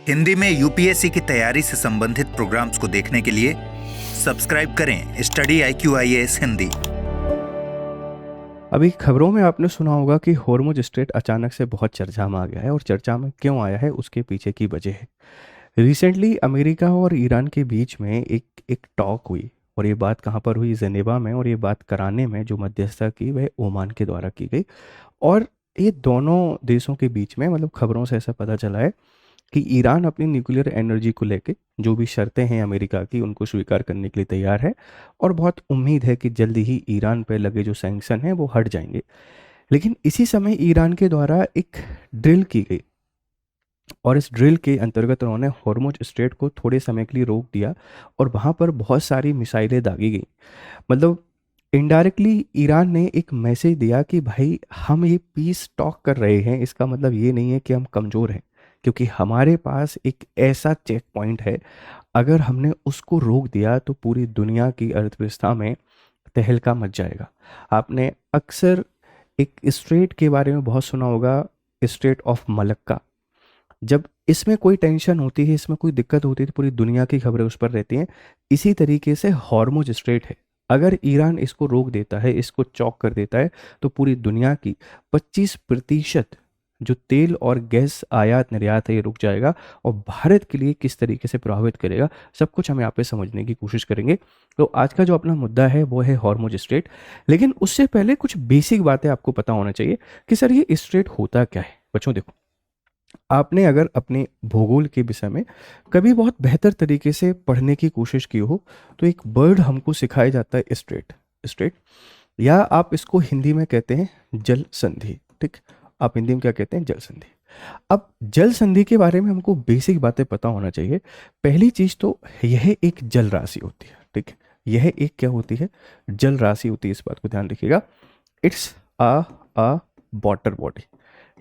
हिंदी में यूपीएससी की तैयारी से संबंधित प्रोग्राम्स को देखने के लिए सब्सक्राइब करें स्टडी IQIAS हिंदी। अभी खबरों में आपने सुना होगा कि हॉर्मुज स्ट्रेट अचानक से बहुत चर्चा में आ गया है, और चर्चा में क्यों आया है उसके पीछे की वजह है। रिसेंटली अमेरिका और ईरान के बीच में एक टॉक हुई, और ये बात कहाँ पर हुई? जेनेवा में। और ये बात कराने में जो मध्यस्थता की वह ओमान के द्वारा की गई। और ये दोनों देशों के बीच में, मतलब खबरों से ऐसा पता चला है कि ईरान अपनी न्यूक्लियर एनर्जी को लेके जो भी शर्तें हैं अमेरिका की, उनको स्वीकार करने के लिए तैयार है, और बहुत उम्मीद है कि जल्दी ही ईरान पर लगे जो सैंक्शन हैं वो हट जाएंगे। लेकिन इसी समय ईरान के द्वारा एक ड्रिल की गई, और इस ड्रिल के अंतर्गत उन्होंने हॉर्मुज स्ट्रेट को थोड़े समय के लिए रोक दिया, और वहाँ पर बहुत सारी मिसाइलें दागी गई। मतलब इनडायरेक्टली ईरान ने एक मैसेज दिया कि भाई हम ये पीस टॉक कर रहे हैं, इसका मतलब ये नहीं है कि हम कमज़ोर हैं, क्योंकि हमारे पास एक ऐसा चेक पॉइंट है, अगर हमने उसको रोक दिया तो पूरी दुनिया की अर्थव्यवस्था में तहलका मच जाएगा। आपने अक्सर एक स्ट्रेट के बारे में बहुत सुना होगा, स्ट्रेट ऑफ मलक्का। जब इसमें कोई टेंशन होती है, इसमें कोई दिक्कत होती है, तो पूरी दुनिया की खबरें उस पर रहती हैं। इसी तरीके से हॉर्मुज स्ट्रेट है, अगर ईरान इसको रोक देता है, इसको चौक कर देता है, तो पूरी दुनिया की 25% जो तेल और गैस आयात निर्यात है ये रुक जाएगा। और भारत के लिए किस तरीके से प्रभावित करेगा, सब कुछ हम यहाँ पे समझने की कोशिश करेंगे। तो आज का जो अपना मुद्दा है वो है हॉर्मुज स्ट्रेट। लेकिन उससे पहले कुछ बेसिक बातें आपको पता होना चाहिए कि सर ये स्ट्रेट होता क्या है। बच्चों देखो, आपने अगर अपने भूगोल के विषय में कभी बहुत बेहतर तरीके से पढ़ने की कोशिश की हो, तो एक वर्ड हमको सिखाया जाता है स्ट्रेट। स्ट्रेट, या आप इसको हिंदी में कहते हैं जल संधि। ठीक, आप हिंदी में क्या कहते हैं? जल संधि। अब जल संधि के बारे में हमको बेसिक बातें पता होना चाहिए। पहली चीज तो यह एक जल राशि होती है। ठीक, यह एक क्या होती है? जल राशि होती है। इस बात को ध्यान रखिएगा। It's a water body.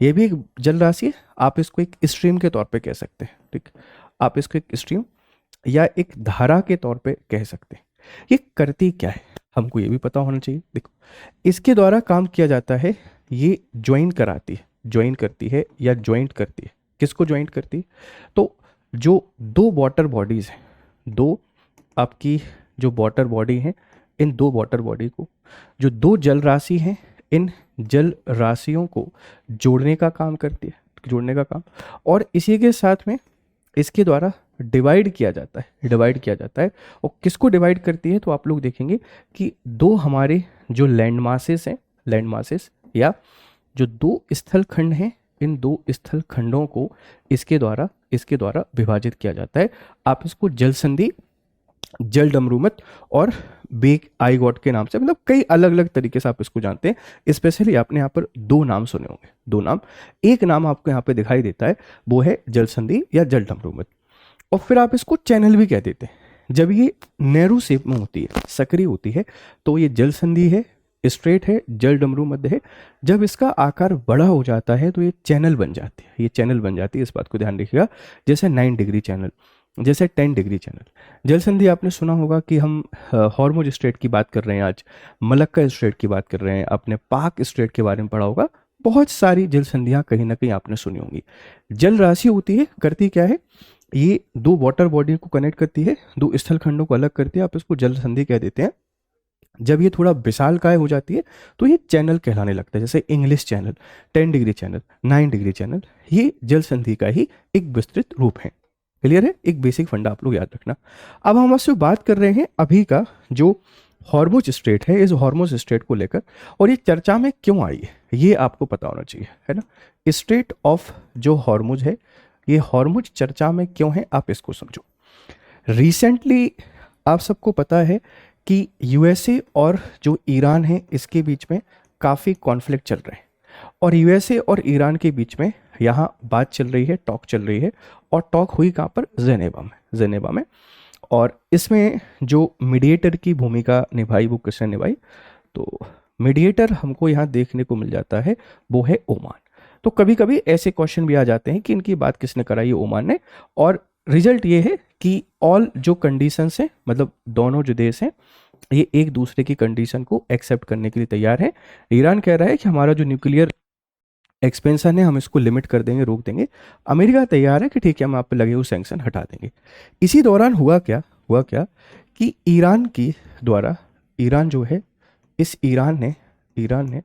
ये भी एक जल राशि है। आप इसको एक स्ट्रीम के तौर पे कह सकते हैं। ठीक, आप इसको एक स्ट्रीम या एक धारा के तौर पे कह सकते हैं। ये करती क्या है हमको ये भी पता होना चाहिए। देखो, इसके द्वारा काम किया जाता है, ये ज्वाइन कराती है, ज्वाइन करती है या ज्वाइंट करती है। किसको ज्वाइंट करती है? तो जो दो वाटर बॉडीज हैं, दो आपकी जो वाटर बॉडी हैं, इन दो वाटर बॉडी को, जो दो जल राशि हैं, इन जल राशियों को जोड़ने का काम करती है, जोड़ने का काम। और इसी के साथ में इसके द्वारा डिवाइड किया जाता है, डिवाइड किया जाता है। और किसको डिवाइड करती है? तो आप लोग देखेंगे कि दो हमारे जो लैंड मासेस हैं, लैंड मासेस या जो दो स्थल खंड हैं, इन दो स्थल खंडों को इसके द्वारा विभाजित किया जाता है। आप इसको जल संधि, जल डमरूमत और बेक आई गॉड के नाम से, मतलब कई अलग अलग तरीके से आप इसको जानते हैं। स्पेशली आपने यहाँ पर दो नाम सुने होंगे, दो नाम। एक नाम आपको यहाँ पे दिखाई देता है, वो है जल संधि या जल डमरूमत। और फिर आप इसको चैनल भी कह देते हैं। जब ये नैरो शेप में होती है, सक्रिय होती है, तो ये जल संधि है, स्ट्रेट है, जल डमरू मध्य है। जब इसका आकार बड़ा हो जाता है तो ये चैनल बन जाती है, ये चैनल बन जाती है। इस बात को ध्यान रखिएगा। जैसे 9 डिग्री चैनल, जैसे 10 डिग्री चैनल। जल संधि आपने सुना होगा कि हम हॉर्मुज स्ट्रेट की बात कर रहे हैं, आज मलक्का स्ट्रेट की बात कर रहे हैं, आपने पाक स्ट्रेट के बारे में पढ़ा होगा। बहुत सारी जल संधियाँ कहीं ना कहीं आपने सुनी होंगी। जल राशि होती है, करती क्या है? ये दो वाटर बॉडी को कनेक्ट करती है, दो स्थल खंडों को अलग करती है। आप इसको जल संधि कह देते हैं। जब ये थोड़ा विशालकाय हो जाती है तो ये चैनल कहलाने लगता है। जैसे English channel, 10 degree channel, 9 degree channel, ये जल संधि का ही एक विस्तृत रूप है। क्लियर है? एक बेसिक फंडा आप लोग याद रखना। अब हम आपसे बात कर रहे हैं अभी का जो हॉर्मुज स्ट्रेट है, इस हॉर्मुज स्ट्रेट को लेकर, और ये चर्चा में क्यों आई है ये आपको पता होना चाहिए, है ना। स्ट्रेट ऑफ जो हॉर्मुज है, ये हॉर्मुज चर्चा में क्यों है, आप इसको समझो। रिसेंटली आप सबको पता है कि यूएसए और जो ईरान है, इसके बीच में काफ़ी कॉन्फ्लिक्ट चल रहे हैं। और यूएसए और ईरान के बीच में यहाँ बात चल रही है, टॉक चल रही है। और टॉक हुई कहाँ पर? जेनेवा में, जेनेवा में। और इसमें जो मीडिएटर की भूमिका निभाई वो किसने निभाई? तो मीडिएटर हमको यहाँ देखने को मिल जाता है, वो है ओमान। तो कभी कभी ऐसे क्वेश्चन भी आ जाते हैं कि इनकी बात किसने कराई है? ओमान ने। और रिजल्ट ये है कि ऑल जो कंडीशंस हैं, मतलब दोनों जो देश हैं, ये एक दूसरे की कंडीशन को एक्सेप्ट करने के लिए तैयार है। ईरान कह रहा है कि हमारा जो न्यूक्लियर एक्सपेंशन है, हम इसको लिमिट कर देंगे, रोक देंगे। अमेरिका तैयार है कि ठीक है, हम आप पे लगे हुए सैंक्शन हटा देंगे। इसी दौरान हुआ क्या कि ईरान की द्वारा, ईरान जो है, इस ईरान ने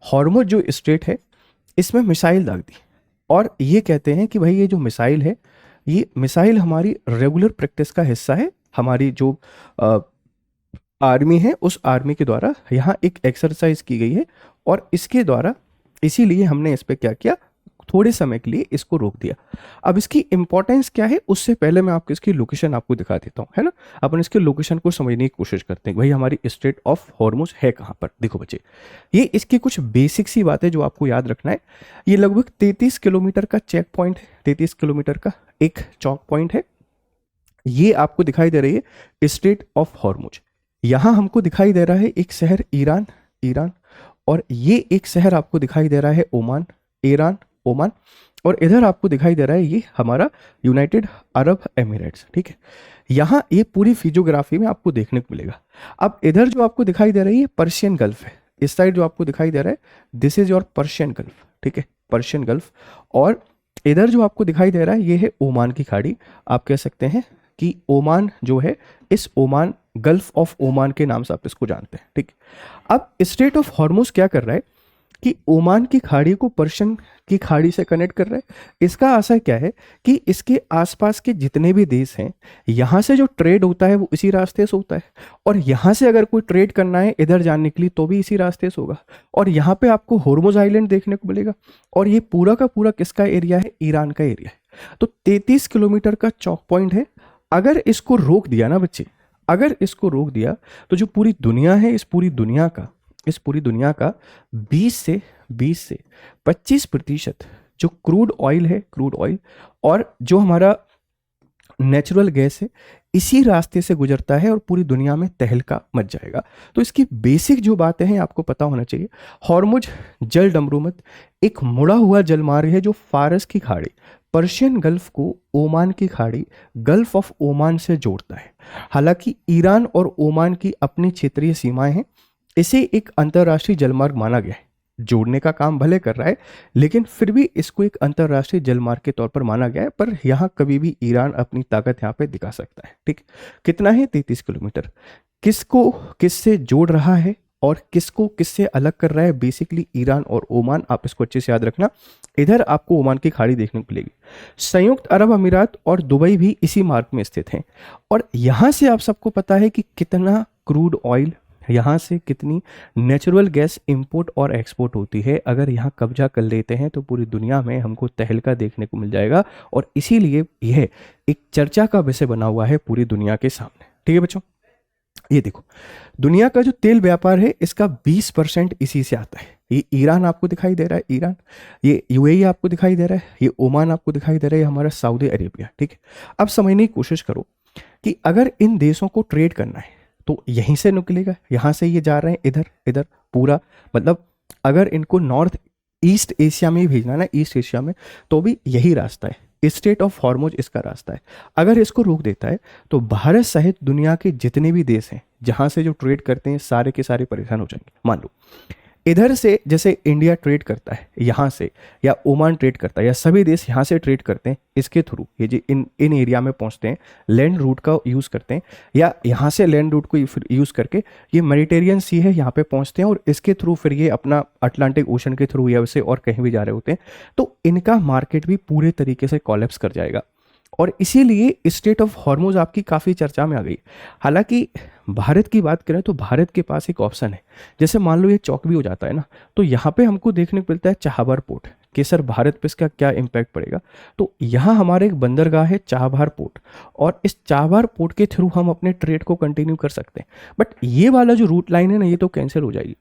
हॉर्मुज जो स्ट्रेट है इसमें मिसाइल दाग दी, और ये कहते हैं कि भाई ये जो मिसाइल है, ये मिसाइल हमारी रेगुलर प्रैक्टिस का हिस्सा है। हमारी जो आर्मी है, उस आर्मी के द्वारा यहाँ एक एक्सरसाइज की गई है, और इसके द्वारा, इसीलिए हमने इस पे क्या किया, थोड़े समय के लिए इसको रोक दिया। अब इसकी इंपॉर्टेंस क्या है, उससे पहले मैं आपको इसकी लोकेशन आपको दिखा देता हूँ, है ना। अपन इसके लोकेशन को समझने की कोशिश करते हैं, भाई हमारी स्ट्रेट ऑफ हॉर्मुज है कहाँ पर। देखो बच्चे, ये इसकी कुछ बेसिक सी बातें जो आपको याद रखना है। ये लगभग 33 किलोमीटर का चेक पॉइंट है, 33 किलोमीटर का एक चौक पॉइंट है। ये आपको दिखाई दे रही है स्ट्रेट ऑफ हॉर्मुज। यहाँ हमको दिखाई दे रहा है एक शहर ईरान, और ये एक शहर आपको दिखाई दे रहा है ओमान, और इधर आपको दिखाई दे रहा है ये हमारा यूनाइटेड अरब एमिरेट्स, ठीक है। यहाँ ये पूरी फिजियोग्राफी में आपको देखने को मिलेगा। अब इधर जो आपको दिखाई दे रही है पर्शियन गल्फ है, इस साइड जो आपको दिखाई दे रहा है this is your Persian gulf, ठीक है, पर्शियन गल्फ। और इधर जो आपको दिखाई दे रहा है ये है ओमान की खाड़ी। आप कह सकते हैं कि ओमान जो है, इस ओमान, गल्फ ऑफ ओमान के नाम से आप इसको जानते हैं, ठीक। अब स्ट्रेट ऑफ हॉर्मुज क्या कर रहा है कि ओमान की खाड़ी को पर्शियन की खाड़ी से कनेक्ट कर रहा है। इसका असर क्या है कि इसके आसपास के जितने भी देश हैं, यहाँ से जो ट्रेड होता है वो इसी रास्ते से होता है, और यहाँ से अगर कोई ट्रेड करना है इधर जाने के लिए तो भी इसी रास्ते से होगा। और यहाँ पे आपको हॉर्मुज आइलैंड देखने को मिलेगा, और ये पूरा का पूरा किसका एरिया है, ईरान का एरिया है। तो 33 किलोमीटर का चौक पॉइंट है। अगर इसको रोक दिया ना बच्चे, अगर इसको रोक दिया तो जो पूरी दुनिया है, इस पूरी दुनिया का 20 से 25% जो क्रूड ऑयल है, क्रूड ऑयल, और जो हमारा नेचुरल गैस है, इसी रास्ते से गुजरता है, और पूरी दुनिया में तहलका मच जाएगा। तो इसकी बेसिक जो बातें हैं आपको पता होना चाहिए। हॉर्मुज जल डमरूमत एक मुड़ा हुआ जलमार्ग है जो फारस की खाड़ी, पर्शियन गल्फ को ओमान की खाड़ी, गल्फ ऑफ ओमान से जोड़ता है। हालांकि ईरान और ओमान की अपनी क्षेत्रीय सीमाएं हैं, इसे एक अंतर्राष्ट्रीय जलमार्ग माना गया है। जोड़ने का काम भले कर रहा है, लेकिन फिर भी इसको एक अंतर्राष्ट्रीय जलमार्ग के तौर पर माना गया है। पर यहाँ कभी भी ईरान अपनी ताकत यहाँ पे दिखा सकता है, ठीक। कितना है, 33 किलोमीटर। किसको किससे जोड़ रहा है और किसको किससे अलग कर रहा है, बेसिकली ईरान और ओमान। आप इसको अच्छे से याद रखना। इधर आपको ओमान की खाड़ी देखने को मिलेगी। संयुक्त अरब अमीरात और दुबई भी इसी मार्ग में स्थित हैं, और यहाँ से आप सबको पता है कि कितना क्रूड ऑयल, यहाँ से कितनी नेचुरल गैस इंपोर्ट और एक्सपोर्ट होती है। अगर यहाँ कब्जा कर लेते हैं तो पूरी दुनिया में हमको तहलका देखने को मिल जाएगा, और इसीलिए यह एक चर्चा का विषय बना हुआ है पूरी दुनिया के सामने, ठीक है बच्चों। ये देखो, दुनिया का जो तेल व्यापार है इसका 20% इसी से आता है। ये ईरान आपको दिखाई दे रहा है, ईरान, ये यूएई आपको दिखाई दे रहा है, ये ओमान आपको दिखाई दे रहा है, हमारा सऊदी अरेबिया, ठीक है। अब समझने की कोशिश करो कि अगर इन देशों को ट्रेड करना है तो यहीं से निकलेगा, यहाँ से ये जा रहे हैं इधर इधर पूरा, मतलब अगर इनको नॉर्थ ईस्ट एशिया में ही भेजना है ना, ईस्ट एशिया में, तो भी यही रास्ता है। स्ट्रेट ऑफ हॉर्मुज इसका रास्ता है। अगर इसको रोक देता है तो भारत सहित दुनिया के जितने भी देश हैं जहाँ से जो ट्रेड करते हैं सारे के सारे परेशान हो जाएंगे। मान लो इधर से जैसे इंडिया ट्रेड करता है यहाँ से, या ओमान ट्रेड करता है, या सभी देश यहाँ से ट्रेड करते हैं, इसके थ्रू ये जो इन एरिया में पहुँचते हैं, लैंड रूट का यूज़ करते हैं, या यहाँ से लैंड रूट को यूज़ करके ये मेडिटेरियन सी है यहाँ पे पहुँचते हैं, और इसके थ्रू फिर ये अपना अटलांटिक ओशन के थ्रू या वैसे और कहीं भी जा रहे होते हैं, तो इनका मार्केट भी पूरे तरीके से कॉलेप्स कर जाएगा। और इसीलिए स्ट्रेट ऑफ हॉर्मुज आपकी काफ़ी चर्चा में आ गई। हालांकि भारत की बात करें तो भारत के पास एक ऑप्शन है, जैसे मान लो ये चौक भी हो जाता है ना, तो यहाँ पे हमको देखने को मिलता है चाहबार पोर्ट कि सर भारत पे इसका क्या इम्पैक्ट पड़ेगा। तो यहाँ हमारे एक बंदरगाह है चाहबार पोर्ट, और इस चाहबार पोर्ट के थ्रू हम अपने ट्रेड को कंटिन्यू कर सकते हैं। बट ये वाला जो रूट लाइन है ना, ये तो कैंसिल हो जाएगी।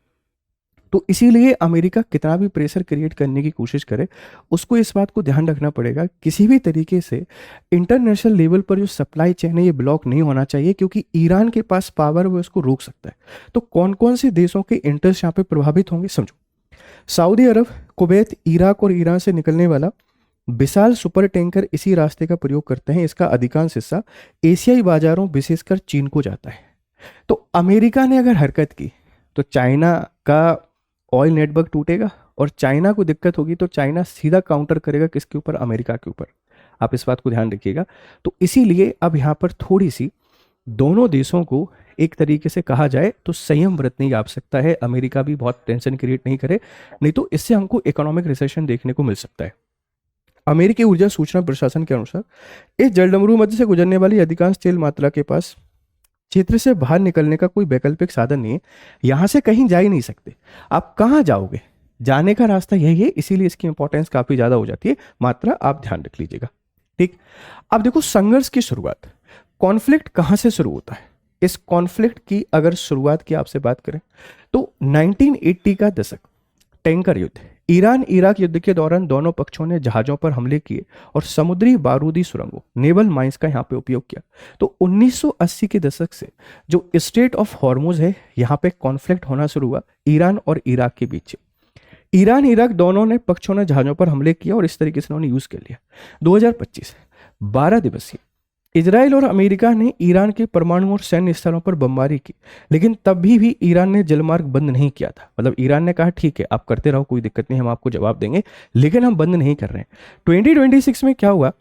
तो इसीलिए अमेरिका कितना भी प्रेशर क्रिएट करने की कोशिश करे, उसको इस बात को ध्यान रखना पड़ेगा, किसी भी तरीके से इंटरनेशनल लेवल पर जो सप्लाई चेन है ये ब्लॉक नहीं होना चाहिए, क्योंकि ईरान के पास पावर वो इसको रोक सकता है। तो कौन कौन से देशों के इंटरेस्ट यहाँ पे प्रभावित होंगे समझो। सऊदी अरब, कुवैत, इराक और ईरान से निकलने वाला विशाल सुपर टैंकर इसी रास्ते का प्रयोग करते हैं। इसका अधिकांश हिस्सा एशियाई बाजारों विशेषकर चीन को जाता है। तो अमेरिका ने अगर हरकत की तो चाइना का ऑयल नेटवर्क टूटेगा और चाइना को दिक्कत होगी तो चाइना सीधा काउंटर करेगा किसके ऊपर, अमेरिका के ऊपर। आप इस बात को ध्यान रखिएगा। तो इसीलिए अब यहाँ पर थोड़ी सी दोनों देशों को एक तरीके से कहा जाए तो संयम बरतने की आवश्यकता है। अमेरिका भी बहुत टेंशन क्रिएट नहीं करे, नहीं तो इससे हमको इकोनॉमिक रिसेशन देखने को मिल सकता है। अमेरिकी ऊर्जा सूचना प्रशासन के अनुसार इस जलडमरू मध्य से गुजरने वाली अधिकांश तेल मात्रा के पास क्षेत्र से बाहर निकलने का कोई वैकल्पिक साधन नहीं है। यहां से कहीं जा ही नहीं सकते। आप कहाँ जाओगे, जाने का रास्ता यही है, इसीलिए इसकी इंपॉर्टेंस काफी ज्यादा हो जाती है। मात्रा आप ध्यान रख लीजिएगा, ठीक। अब देखो संघर्ष की शुरुआत, कॉन्फ्लिक्ट कहां से शुरू होता है। इस कॉन्फ्लिक्ट की अगर शुरुआत की आपसे बात करें तो 1980 का दशक, टैंकर युद्ध, ईरान इराक युद्ध के दौरान दोनों पक्षों ने जहाजों पर हमले किए और समुद्री बारूदी सुरंगों, नेवल माइंस का यहां पे उपयोग किया। तो 1980 के दशक से जो स्ट्रेट ऑफ हॉर्मुज है, यहां पे कॉन्फ्लिक्ट होना शुरू हुआ ईरान और इराक के बीच। ईरान इराक दोनों ने पक्षों ने जहाजों पर हमले किया और इस तरीके से उन्होंने यूज कर लिया। 2025 12 दिवसीय इजराइल और अमेरिका ने ईरान के परमाणु और सैन्य स्थलों पर बमबारी की, लेकिन तब भी ईरान ने जलमार्ग बंद नहीं किया था। मतलब ईरान ने कहा ठीक है आप करते रहो, कोई दिक्कत नहीं, हम आपको जवाब देंगे, लेकिन हम बंद नहीं कर रहे हैं। 2026 में क्या हुआ,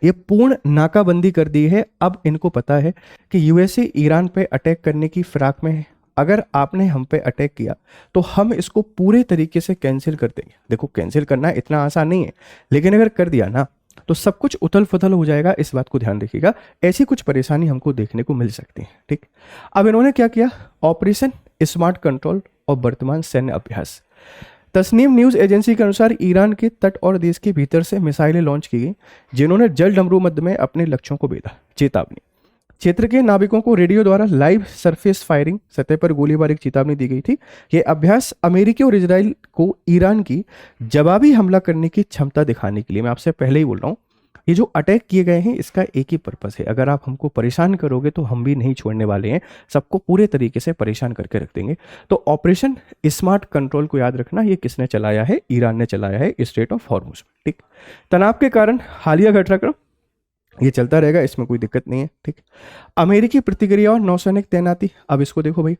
ये पूर्ण नाकाबंदी कर दी है। अब इनको पता है कि यूएसए ईरान पे अटैक करने की फिराक में है। अगर आपने हम पे अटैक किया तो हम इसको पूरे तरीके से कैंसिल कर देंगे। देखो कैंसिल करना इतना आसान नहीं है, लेकिन अगर कर दिया ना तो सब कुछ उथल फुथल हो जाएगा। इस बात को ध्यान रखिएगा, ऐसी कुछ परेशानी हमको देखने को मिल सकती है, ठीक। अब इन्होंने क्या किया, ऑपरेशन स्मार्ट कंट्रोल और वर्तमान सैन्य अभ्यास। तस्नीम न्यूज एजेंसी के अनुसार ईरान के तट और देश के भीतर से मिसाइलें लॉन्च की गई, जिन्होंने जल डमरू मध्य में अपने लक्ष्यों को भेदा। चेतावनी, क्षेत्र के नाविकों को रेडियो द्वारा लाइव सरफेस फायरिंग, सतह पर गोलीबारी की चेतावनी दी गई थी। यह अभ्यास अमेरिका और इजराइल को ईरान की जवाबी हमला करने की क्षमता दिखाने के लिए, मैं आपसे पहले ही बोल रहा हूँ, ये जो अटैक किए गए हैं इसका एक ही पर्पस है। अगर आप हमको परेशान करोगे तो हम भी नहीं छोड़ने वाले हैं, सबको पूरे तरीके से परेशान करके रख देंगे। तो ऑपरेशन स्मार्ट कंट्रोल को याद रखना, ये किसने चलाया है, ईरान ने चलाया है स्ट्रेट ऑफ हॉर्मुज, ठीक। तनाव के कारण हालिया घटनाक्रम ये चलता रहेगा, इसमें कोई दिक्कत नहीं है, ठीक। अमेरिकी प्रतिक्रिया और नौसैनिक तैनाती, अब इसको देखो भाई,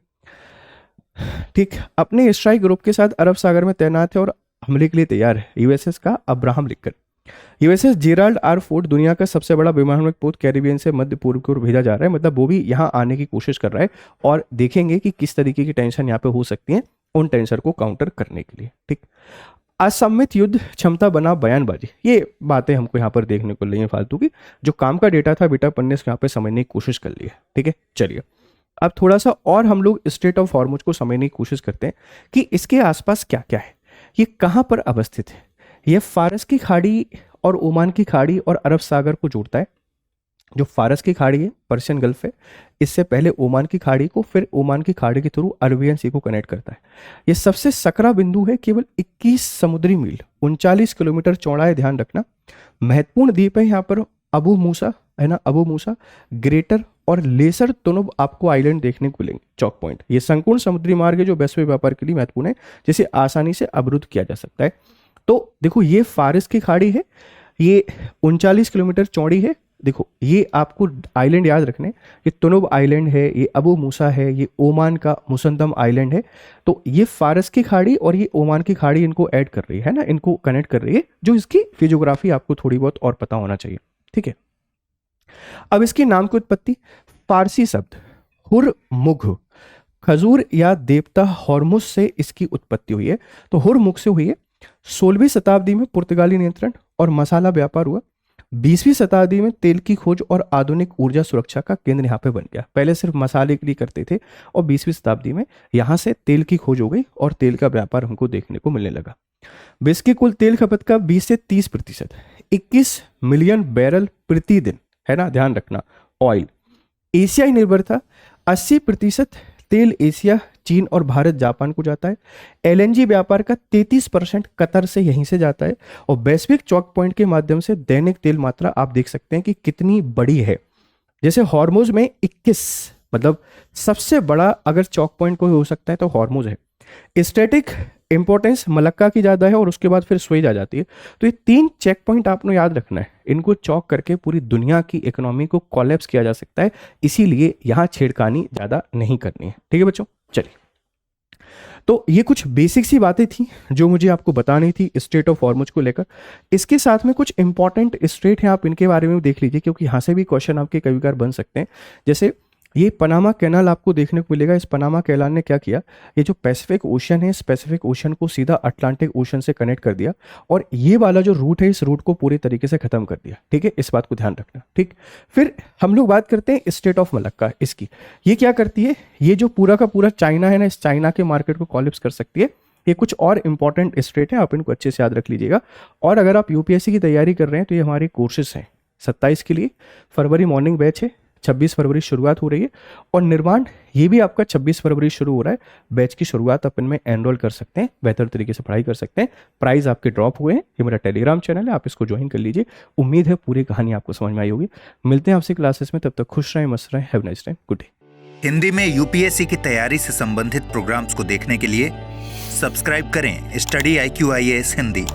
ठीक। अपने स्ट्राइक ग्रुप के साथ अरब सागर में तैनात है और हमले के लिए तैयार है यूएसएस का Abraham Lincoln. USS Gerald R Ford दुनिया का सबसे बड़ा विमानन पोत कैरिबियन से मध्य पूर्व की ओर भेजा जा रहा है। मतलब वो भी यहाँ आने की कोशिश कर रहा है और देखेंगे कि किस तरीके की टेंशन यहाँ पे हो सकती है, उन टेंशन को काउंटर करने के लिए, ठीक। असम्मित युद्ध क्षमता बना बयानबाजी, ये बातें हमको यहाँ पर देखने को मिली फालतू की। जो काम का डेटा था बेटा अपन ने यहाँ पे समझने की कोशिश कर ली है, ठीक है। चलिए अब थोड़ा सा और हम लोग स्ट्रेट ऑफ हॉर्मुज को समझने की कोशिश करते हैं कि इसके आसपास क्या क्या है, ये कहाँ पर अवस्थित है। ये फारस की खाड़ी और ओमान की खाड़ी और अरब सागर को जोड़ता है। जो फारस की खाड़ी है, पर्शियन गल्फ है, इससे पहले ओमान की खाड़ी को, फिर ओमान की खाड़ी के थ्रू अरबियन सी को कनेक्ट करता है। ये सबसे सकरा बिंदु है, केवल 21 समुद्री मील 39 किलोमीटर चौड़ा है, ध्यान रखना। महत्वपूर्ण द्वीप है यहाँ पर अबू मूसा, है ना, अबू मूसा, ग्रेटर और लेसर तुनुब आपको आइलैंड देखने को मिलेंगे, चौक पॉइंट। ये संपूर्ण समुद्री मार्ग है जो वैश्विक व्यापार के लिए महत्वपूर्ण है, जिसे आसानी से अवरुद्ध किया जा सकता है। तो देखो ये फारस की खाड़ी है, ये 39 किलोमीटर चौड़ी है। देखो ये आपको आइलैंड याद रखने, ये तुनुब आइलैंड है, ये अबू मूसा है, ये ओमान का मुसंदम आइलैंड है। तो ये फारस की खाड़ी और ये ओमान की खाड़ी इनको ऐड कर रही है ना, इनको कनेक्ट कर रही है, जो इसकी फिजियोग्राफी आपको थोड़ी बहुत और पता होना चाहिए, ठीक है। अब इसके नाम की उत्पत्ति, फारसी शब्द हुरमुग, खजूर या देवता हॉर्मुज से इसकी उत्पत्ति हुई है। तो हुरमुग से हुई है। 16वीं शताब्दी में पुर्तगाली नियंत्रण और मसाला व्यापार हुआ। 20वीं शताब्दी में तेल की खोज और आधुनिक ऊर्जा सुरक्षा का केंद्र यहाँ पे बन गया। पहले सिर्फ मसाले के लिए करते थे और 20वीं शताब्दी में यहाँ से तेल की खोज हो गई और तेल का व्यापार हमको देखने को मिलने लगा। विश्व की कुल तेल खपत का 20 से 30%, 21 मिलियन बैरल प्रतिदिन, है ना, ध्यान रखना, ऑयल एशियाई निर्भर था। 80% तेल एशिया, चीन और भारत, जापान को जाता है। एलएनजी व्यापार का 33% कतर से यहीं से जाता है। और वैश्विक चौक पॉइंट के माध्यम से दैनिक तेल मात्रा आप देख सकते हैं कि कितनी बड़ी है। जैसे हॉर्मुज में 21, मतलब सबसे बड़ा अगर चौक पॉइंट कोई हो सकता है तो हॉर्मुज है। स्टैटिक इंपॉर्टेंस मलक्का की ज़्यादा है और उसके बाद फिर सुएज आ जाती है। तो ये 3 चेक पॉइंट आपने याद रखना है, इनको चौक करके पूरी दुनिया की इकोनॉमी को कोलैप्स किया जा सकता है, इसीलिए यहाँ छेड़खानी ज़्यादा नहीं करनी है, ठीक है बच्चों। चलिए तो ये कुछ बेसिक सी बातें थी जो मुझे आपको बतानी थी स्ट्रेट ऑफ हॉर्मुज को लेकर। इसके साथ में कुछ इंपॉर्टेंट स्ट्रेट हैं, आप इनके बारे में देख लीजिए क्योंकि यहाँ से भी क्वेश्चन आपके कई बार बन सकते हैं। जैसे ये पनामा कैनाल आपको देखने को मिलेगा। इस पनामा कैनाल ने क्या किया, ये जो पैसिफिक ओशन है, इस पैसिफिक ओशन को सीधा अटलांटिक ओशन से कनेक्ट कर दिया और ये वाला जो रूट है इस रूट को पूरे तरीके से खत्म कर दिया। ठीक है, इस बात को ध्यान रखना। ठीक, फिर हम लोग बात करते हैं स्टेट ऑफ मलक्का इसकी। ये क्या करती है, ये जो पूरा का पूरा चाइना है ना, इस चाइना के मार्केट को कॉलिप्स कर सकती है। ये कुछ और इंपॉर्टेंट स्टेट है, आप इनको अच्छे से याद रख लीजिएगा। और अगर आप यूपीएससी की तैयारी कर रहे हैं तो ये हमारे कोर्सेज हैं 27 के लिए। फरवरी मॉर्निंग बैच है, 26 फरवरी शुरुआत हो रही है और निर्माण ये भी आपका 26 फरवरी शुरू हो रहा है। बैच की शुरुआत अपन में एनरोल कर सकते हैं, बेहतर तरीके से पढ़ाई कर सकते हैं। प्राइस आपके ड्रॉप हुए हैं, ये मेरा टेलीग्राम चैनल है, आप इसको ज्वाइन कर लीजिए। उम्मीद है पूरी कहानी आपको समझ में आई होगी। मिलते हैं आपसे क्लासेस में, तब तक खुश रहें, मस्त रहें। Have nice time, good day. Hindi में यूपीएससी की तैयारी से संबंधित प्रोग्राम्स को देखने के लिए सब्सक्राइब करें स्टडी IQ IAS हिंदी।